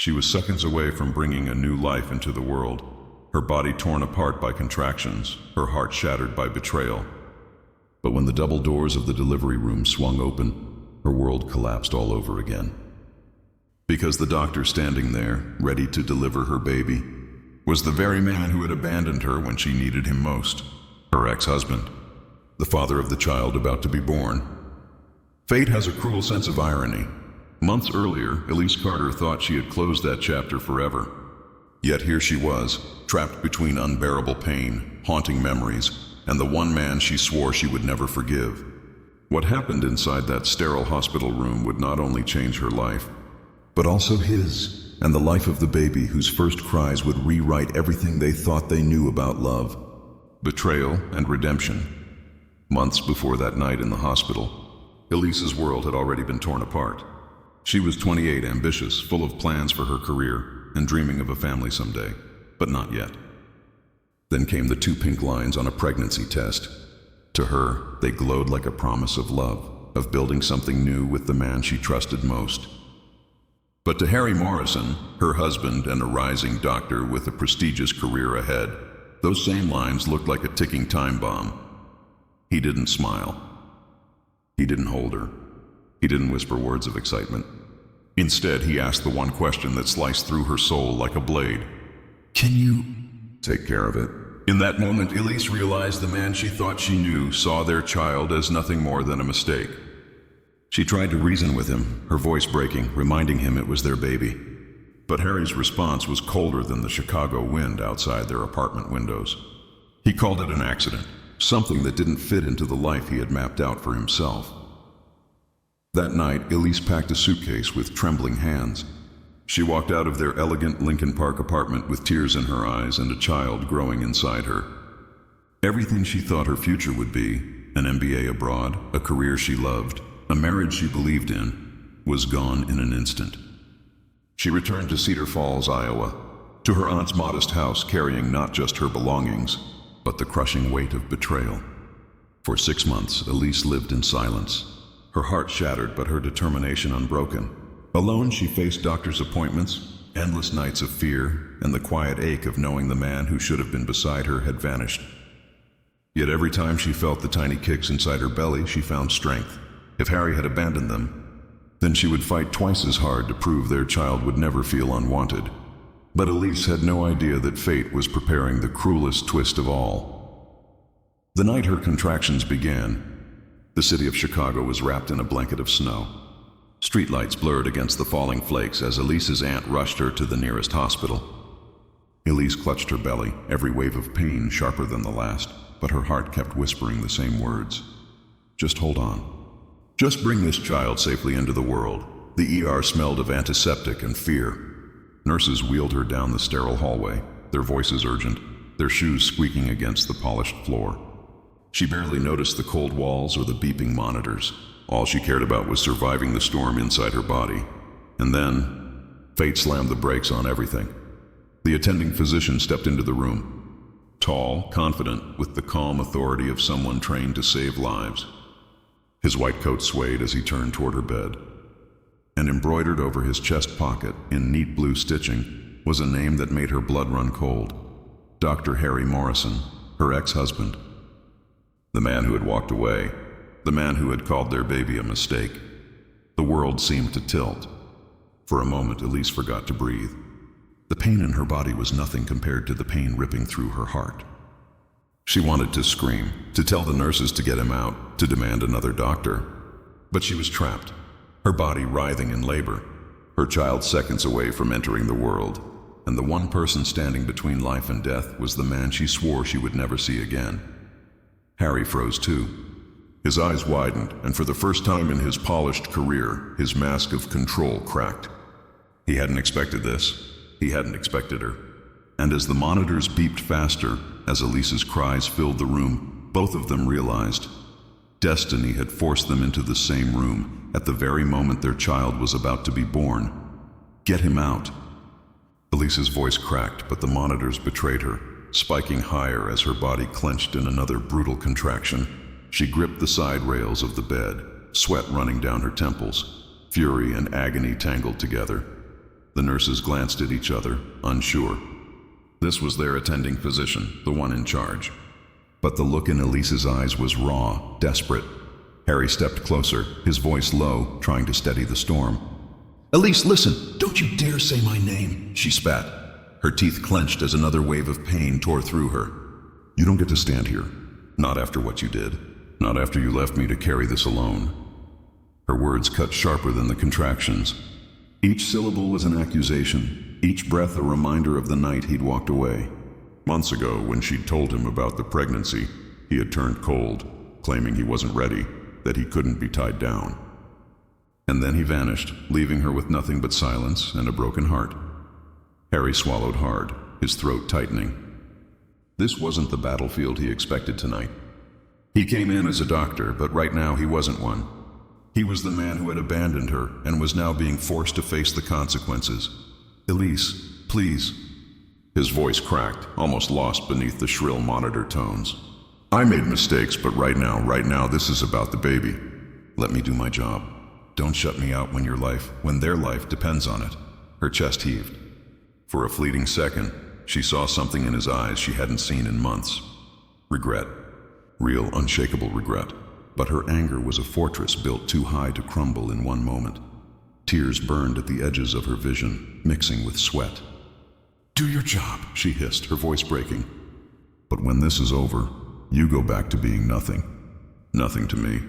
She was seconds away from bringing a new life into the world, her body torn apart by contractions, her heart shattered by betrayal. But when the double doors of the delivery room swung open, her world collapsed all over again. Because the doctor standing there, ready to deliver her baby, was the very man who had abandoned her when she needed him most, her ex-husband, the father of the child about to be born. Fate has a cruel sense of irony. Months earlier, Elise Carter thought she had closed that chapter forever. Yet here she was, trapped between unbearable pain, haunting memories, and the one man she swore she would never forgive. What happened inside that sterile hospital room would not only change her life, but also his, and the life of the baby whose first cries would rewrite everything they thought they knew about love, betrayal, and redemption. Months before that night in the hospital, Elise's world had already been torn apart. She was 28, ambitious, full of plans for her career, and dreaming of a family someday, but not yet. Then came the 2 pink lines on a pregnancy test. To her, they glowed like a promise of love, of building something new with the man she trusted most. But to Harry Morrison, her husband and a rising doctor with a prestigious career ahead, those same lines looked like a ticking time bomb. He didn't smile. He didn't hold her. He didn't whisper words of excitement. Instead, he asked the one question that sliced through her soul like a blade. Can you take care of it? In that moment, Elise realized the man she thought she knew saw their child as nothing more than a mistake. She tried to reason with him, her voice breaking, reminding him it was their baby. But Harry's response was colder than the Chicago wind outside their apartment windows. He called it an accident, something that didn't fit into the life he had mapped out for himself. That night, Elise packed a suitcase with trembling hands. She walked out of their elegant Lincoln Park apartment with tears in her eyes and a child growing inside her. Everything she thought her future would be, an MBA abroad, a career she loved, a marriage she believed in, was gone in an instant. She returned to Cedar Falls, Iowa, to her aunt's modest house, carrying not just her belongings, but the crushing weight of betrayal. For 6 months, Elise lived in silence, her heart shattered but her determination unbroken. Alone, she faced doctor's appointments, endless nights of fear, and the quiet ache of knowing the man who should have been beside her had vanished. Yet every time she felt the tiny kicks inside her belly, she found strength. If Harry had abandoned them, then she would fight twice as hard to prove their child would never feel unwanted. But Elise had no idea that fate was preparing the cruelest twist of all. The night her contractions began, the city of Chicago was wrapped in a blanket of snow. Streetlights blurred against the falling flakes as Elise's aunt rushed her to the nearest hospital. Elise clutched her belly, every wave of pain sharper than the last, but her heart kept whispering the same words. Just hold on. Just bring this child safely into the world. The ER smelled of antiseptic and fear. Nurses wheeled her down the sterile hallway, their voices urgent, their shoes squeaking against the polished floor. She barely noticed the cold walls or the beeping monitors. All she cared about was surviving the storm inside her body. And then, fate slammed the brakes on everything. The attending physician stepped into the room. Tall, confident, with the calm authority of someone trained to save lives. His white coat swayed as he turned toward her bed. And embroidered over his chest pocket, in neat blue stitching, was a name that made her blood run cold. Dr. Harry Morrison, her ex-husband. The man who had walked away, the man who had called their baby a mistake. The world seemed to tilt. For a moment, Elise forgot to breathe. The pain in her body was nothing compared to the pain ripping through her heart. She wanted to scream, to tell the nurses to get him out, to demand another doctor. But she was trapped, her body writhing in labor, her child seconds away from entering the world, and the one person standing between life and death was the man she swore she would never see again. Harry froze too. His eyes widened, and for the first time in his polished career, his mask of control cracked. He hadn't expected this. He hadn't expected her. And as the monitors beeped faster, as Elise's cries filled the room, both of them realized destiny had forced them into the same room at the very moment their child was about to be born. Get him out. Elise's voice cracked, but the monitors betrayed her, spiking higher as her body clenched in another brutal contraction. She gripped the side rails of the bed, sweat running down her temples, fury and agony tangled together. The nurses glanced at each other, unsure. This was their attending physician, the one in charge. But the look in Elise's eyes was raw, desperate. Harry stepped closer, his voice low, trying to steady the storm. "Elise, listen! Don't you dare say my name!" she spat. Her teeth clenched as another wave of pain tore through her. "You don't get to stand here. Not after what you did. Not after you left me to carry this alone." Her words cut sharper than the contractions. Each syllable was an accusation, each breath a reminder of the night he'd walked away. Months ago, when she'd told him about the pregnancy, he had turned cold, claiming he wasn't ready, that he couldn't be tied down. And then he vanished, leaving her with nothing but silence and a broken heart. Harry swallowed hard, his throat tightening. This wasn't the battlefield he expected tonight. He came in as a doctor, but right now he wasn't one. He was the man who had abandoned her and was now being forced to face the consequences. "Elise, please." His voice cracked, almost lost beneath the shrill monitor tones. "I made mistakes, but right now, this is about the baby. Let me do my job. Don't shut me out when their life depends on it." Her chest heaved. For a fleeting second, she saw something in his eyes she hadn't seen in months. Regret. Real, unshakable regret. But her anger was a fortress built too high to crumble in one moment. Tears burned at the edges of her vision, mixing with sweat. "Do your job," she hissed, her voice breaking. "But when this is over, you go back to being nothing. Nothing to me.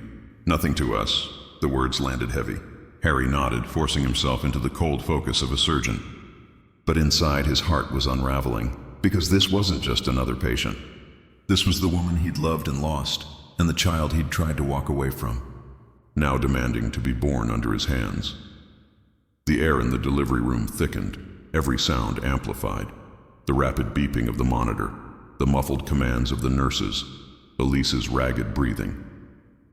Nothing to us." The words landed heavy. Harry nodded, forcing himself into the cold focus of a surgeon. But inside his heart was unraveling, because this wasn't just another patient. This was the woman he'd loved and lost, and the child he'd tried to walk away from, now demanding to be born under his hands. The air in the delivery room thickened, every sound amplified. The rapid beeping of the monitor, the muffled commands of the nurses, Elise's ragged breathing.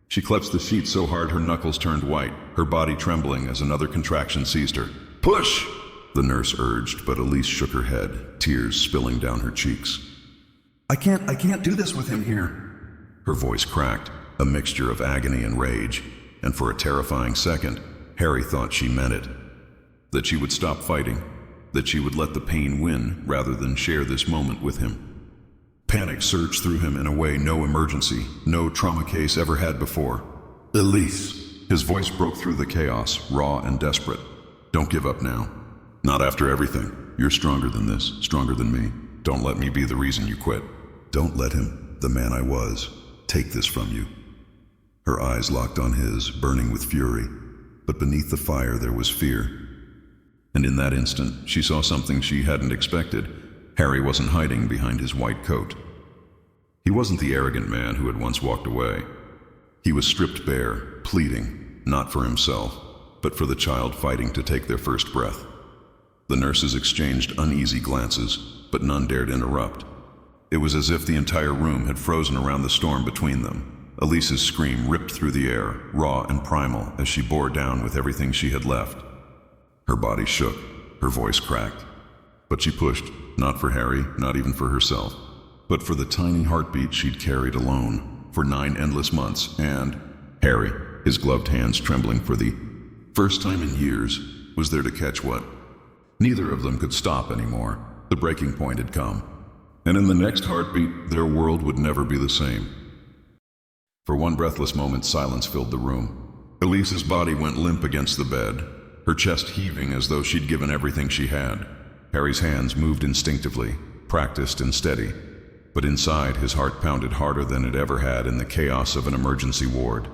She clutched the sheet so hard her knuckles turned white, her body trembling as another contraction seized her. "Push!" the nurse urged, but Elise shook her head, tears spilling down her cheeks. I can't do this with him here." Her voice cracked, a mixture of agony and rage, and for a terrifying second, Harry thought she meant it. That she would stop fighting, that she would let the pain win rather than share this moment with him. Panic surged through him in a way no emergency, no trauma case ever had before. "Elise!" His voice broke through the chaos, raw and desperate. "Don't give up now. Not after everything. You're stronger than this, stronger than me. Don't let me be the reason you quit. Don't let him, the man I was, take this from you." Her eyes locked on his, burning with fury, but beneath the fire there was fear. And in that instant, she saw something she hadn't expected. Harry wasn't hiding behind his white coat. He wasn't the arrogant man who had once walked away. He was stripped bare, pleading, not for himself, but for the child fighting to take their first breath. The nurses exchanged uneasy glances, but none dared interrupt. It was as if the entire room had frozen around the storm between them. Elise's scream ripped through the air, raw and primal, as she bore down with everything she had left. Her body shook, her voice cracked. But she pushed, not for Harry, not even for herself, but for the tiny heartbeat she'd carried alone for 9 endless months, and Harry, his gloved hands trembling for the first time in years, was there to catch what? Neither of them could stop anymore. The breaking point had come. And in the next heartbeat, their world would never be the same. For one breathless moment, silence filled the room. Elise's body went limp against the bed, her chest heaving as though she'd given everything she had. Harry's hands moved instinctively, practiced and steady, but inside his heart pounded harder than it ever had in the chaos of an emergency ward.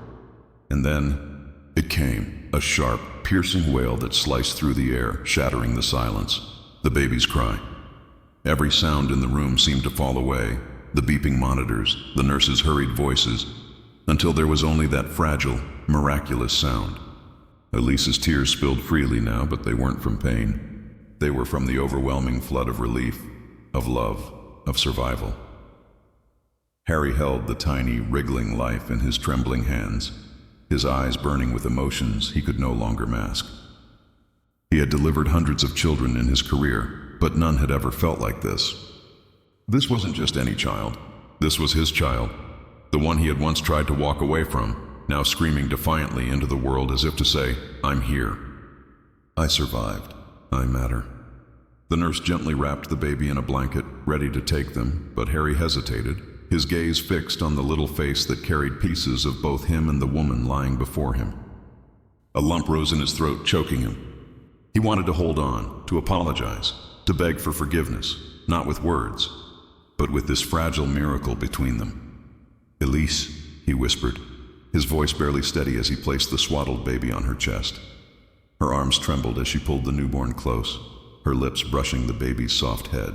And then it came, a sharp, piercing wail that sliced through the air, shattering the silence. The baby's cry. Every sound in the room seemed to fall away, the beeping monitors, the nurses' hurried voices, until there was only that fragile, miraculous sound. Elise's tears spilled freely now, but they weren't from pain. They were from the overwhelming flood of relief, of love, of survival. Harry held the tiny, wriggling life in his trembling hands, his eyes burning with emotions he could no longer mask. He had delivered hundreds of children in his career, but none had ever felt like this. This wasn't just any child. This was his child, the one he had once tried to walk away from, now screaming defiantly into the world as if to say, "I'm here. I survived. I matter. The nurse gently wrapped the baby in a blanket, ready to take them, but Harry hesitated, his gaze fixed on the little face that carried pieces of both him and the woman lying before him. A lump rose in his throat, choking him. He wanted to hold on, to apologize, to beg for forgiveness, not with words, but with this fragile miracle between them. "Elise," he whispered, his voice barely steady as he placed the swaddled baby on her chest. Her arms trembled as she pulled the newborn close, her lips brushing the baby's soft head.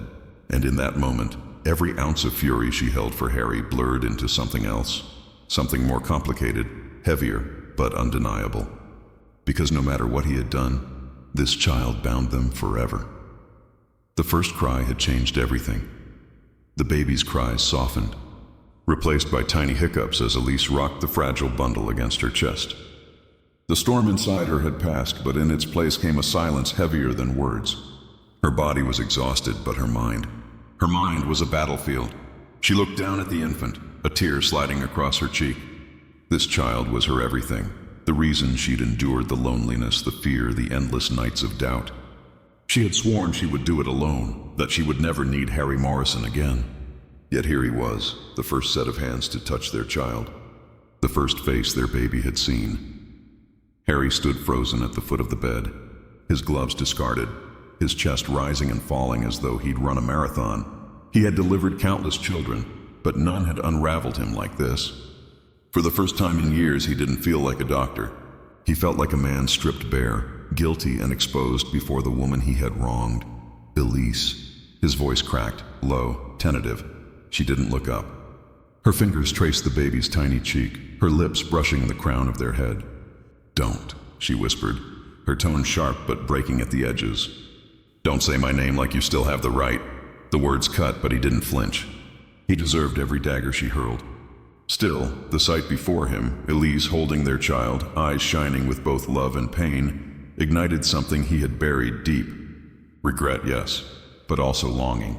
And in that moment, every ounce of fury she held for Harry blurred into something else, something more complicated, heavier, but undeniable. Because no matter what he had done, this child bound them forever. The first cry had changed everything. The baby's cries softened, replaced by tiny hiccups as Elise rocked the fragile bundle against her chest. The storm inside her had passed, but in its place came a silence heavier than words. Her body was exhausted, but her mind was a battlefield. She looked down at the infant, a tear sliding across her cheek. This child was her everything, the reason she'd endured the loneliness, the fear, the endless nights of doubt. She had sworn she would do it alone, that she would never need Harry Morrison again. Yet here he was, the first set of hands to touch their child, the first face their baby had seen. Harry stood frozen at the foot of the bed, his gloves discarded, his chest rising and falling as though he'd run a marathon. He had delivered countless children, but none had unraveled him like this. For the first time in years, he didn't feel like a doctor. He felt like a man stripped bare, guilty and exposed before the woman he had wronged. Elise. His voice cracked, low, tentative. She didn't look up. Her fingers traced the baby's tiny cheek, her lips brushing the crown of their head. "Don't," she whispered, her tone sharp but breaking at the edges. "Don't say my name like you still have the right." The words cut, but he didn't flinch. He deserved every dagger she hurled. Still, the sight before him, Elise holding their child, eyes shining with both love and pain, ignited something he had buried deep. Regret, yes, but also longing.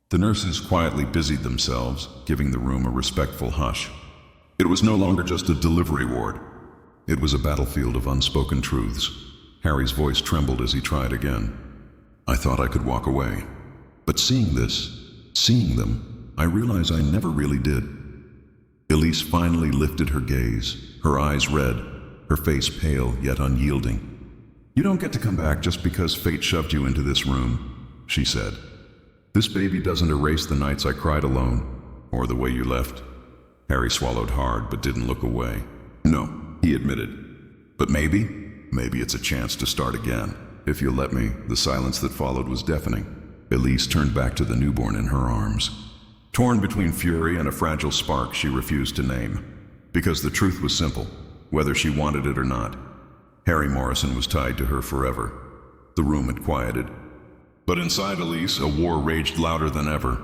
The nurses quietly busied themselves, giving the room a respectful hush. It was no longer just a delivery ward. It was a battlefield of unspoken truths. Harry's voice trembled as he tried again. "I thought I could walk away. But seeing them, I realize I never really did." Elise finally lifted her gaze, her eyes red, her face pale yet unyielding. "You don't get to come back just because fate shoved you into this room," she said. "This baby doesn't erase the nights I cried alone, or the way you left." Harry swallowed hard but didn't look away. "No," he admitted. "But maybe it's a chance to start again. If you'll let me." The silence that followed was deafening. Elise turned back to the newborn in her arms. Torn between fury and a fragile spark she refused to name. Because the truth was simple, whether she wanted it or not. Harry Morrison was tied to her forever. The room had quieted. But inside Elise, a war raged louder than ever.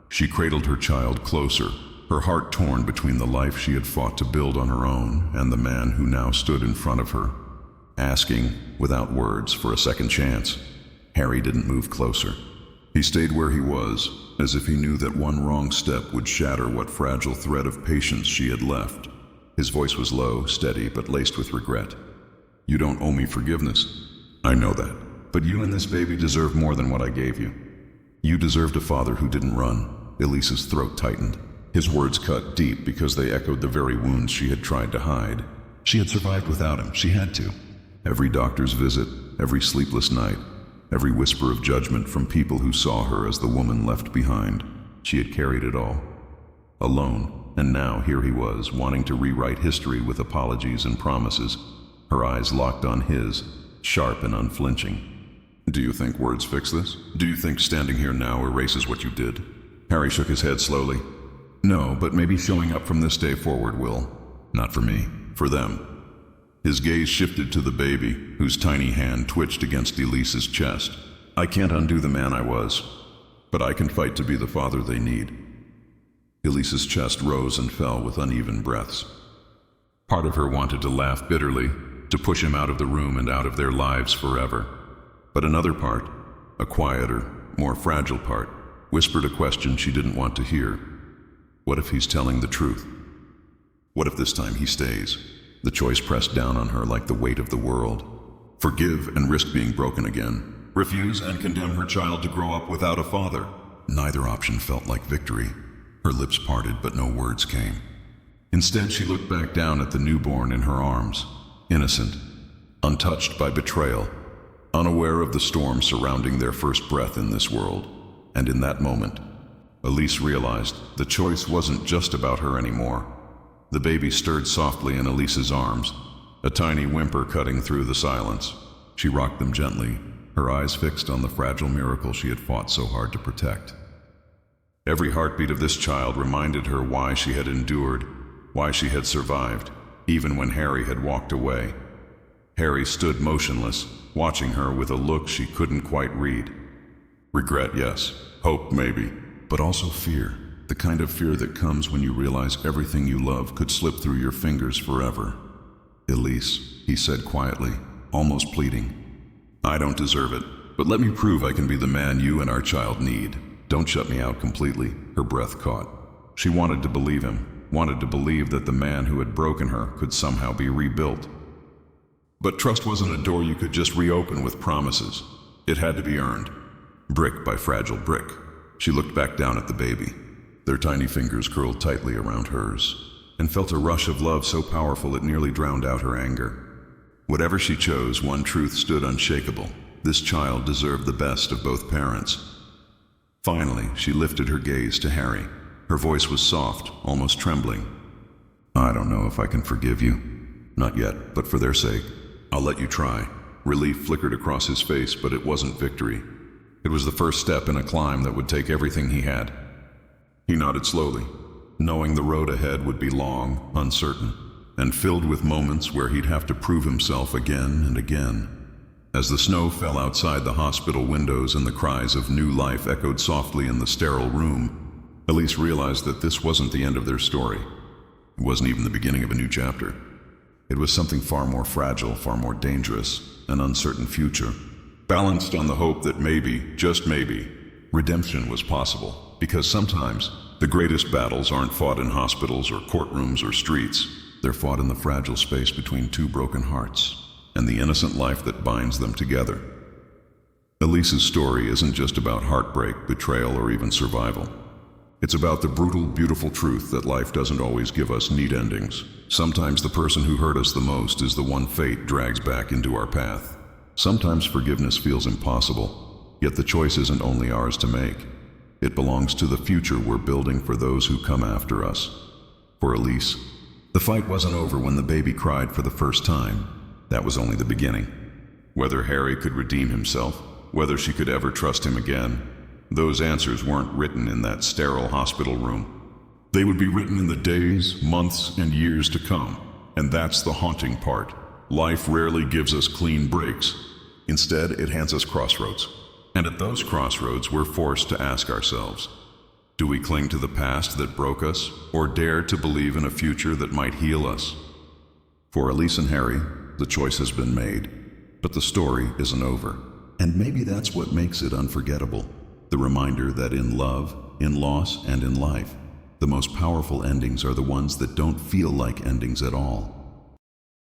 She cradled her child closer, her heart torn between the life she had fought to build on her own and the man who now stood in front of her, asking, without words, for a second chance. Harry didn't move closer. He stayed where he was, as if he knew that one wrong step would shatter what fragile thread of patience she had left. His voice was low, steady, but laced with regret. "You don't owe me forgiveness. I know that. But you and this baby deserve more than what I gave you. You deserved a father who didn't run." Elise's throat tightened. His words cut deep because they echoed the very wounds she had tried to hide. She had survived without him. She had to. Every doctor's visit, every sleepless night, every whisper of judgment from people who saw her as the woman left behind. She had carried it all. Alone, and now here he was, wanting to rewrite history with apologies and promises. Her eyes locked on his, sharp and unflinching. "Do you think words fix this? Do you think standing here now erases what you did?" Harry shook his head slowly. "No, but maybe showing up from this day forward will. Not for me, for them." His gaze shifted to the baby, whose tiny hand twitched against Elise's chest. "I can't undo the man I was, but I can fight to be the father they need." Elise's chest rose and fell with uneven breaths. Part of her wanted to laugh bitterly, to push him out of the room and out of their lives forever. But another part, a quieter, more fragile part, whispered a question she didn't want to hear. What if he's telling the truth? What if this time he stays? The choice pressed down on her like the weight of the world. Forgive and risk being broken again. Refuse and condemn her child to grow up without a father. Neither option felt like victory. Her lips parted, but no words came. Instead, she looked back down at the newborn in her arms, innocent, untouched by betrayal, unaware of the storm surrounding their first breath in this world. And in that moment, Elise realized the choice wasn't just about her anymore. The baby stirred softly in Elise's arms, a tiny whimper cutting through the silence. She rocked them gently, her eyes fixed on the fragile miracle she had fought so hard to protect. Every heartbeat of this child reminded her why she had endured, why she had survived, even when Harry had walked away. Harry stood motionless, watching her with a look she couldn't quite read. Regret, yes. Hope, maybe. But also fear. The kind of fear that comes when you realize everything you love could slip through your fingers forever. Elise, he said quietly, almost pleading. I don't deserve it, but let me prove I can be the man you and our child need. Don't shut me out completely. Her breath caught. She wanted to believe him, wanted to believe that the man who had broken her could somehow be rebuilt. But trust wasn't a door you could just reopen with promises. It had to be earned, brick by fragile brick. She looked back down at the baby. Their tiny fingers curled tightly around hers, and felt a rush of love so powerful it nearly drowned out her anger. Whatever she chose, one truth stood unshakable. This child deserved the best of both parents. Finally, she lifted her gaze to Harry. Her voice was soft, almost trembling. I don't know if I can forgive you. Not yet, but for their sake, I'll let you try. Relief flickered across his face, but it wasn't victory. It was the first step in a climb that would take everything he had. He nodded slowly, knowing the road ahead would be long, uncertain, and filled with moments where he'd have to prove himself again and again. As the snow fell outside the hospital windows and the cries of new life echoed softly in the sterile room, Elise realized that this wasn't the end of their story. It wasn't even the beginning of a new chapter. It was something far more fragile, far more dangerous, an uncertain future, balanced on the hope that maybe, just maybe, redemption was possible. Because sometimes, the greatest battles aren't fought in hospitals or courtrooms or streets. They're fought in the fragile space between two broken hearts, and the innocent life that binds them together. Elise's story isn't just about heartbreak, betrayal, or even survival. It's about the brutal, beautiful truth that life doesn't always give us neat endings. Sometimes the person who hurt us the most is the one fate drags back into our path. Sometimes forgiveness feels impossible, yet the choice isn't only ours to make. It belongs to the future we're building for those who come after us. For Elise, the fight wasn't over when the baby cried for the first time. That was only the beginning. Whether Harry could redeem himself, whether she could ever trust him again, those answers weren't written in that sterile hospital room. They would be written in the days, months, and years to come. And that's the haunting part. Life rarely gives us clean breaks. Instead, it hands us crossroads. And at those crossroads, we're forced to ask ourselves, do we cling to the past that broke us, or dare to believe in a future that might heal us? For Elise and Harry, the choice has been made, but the story isn't over. And maybe that's what makes it unforgettable. The reminder that in love, in loss, and in life, the most powerful endings are the ones that don't feel like endings at all.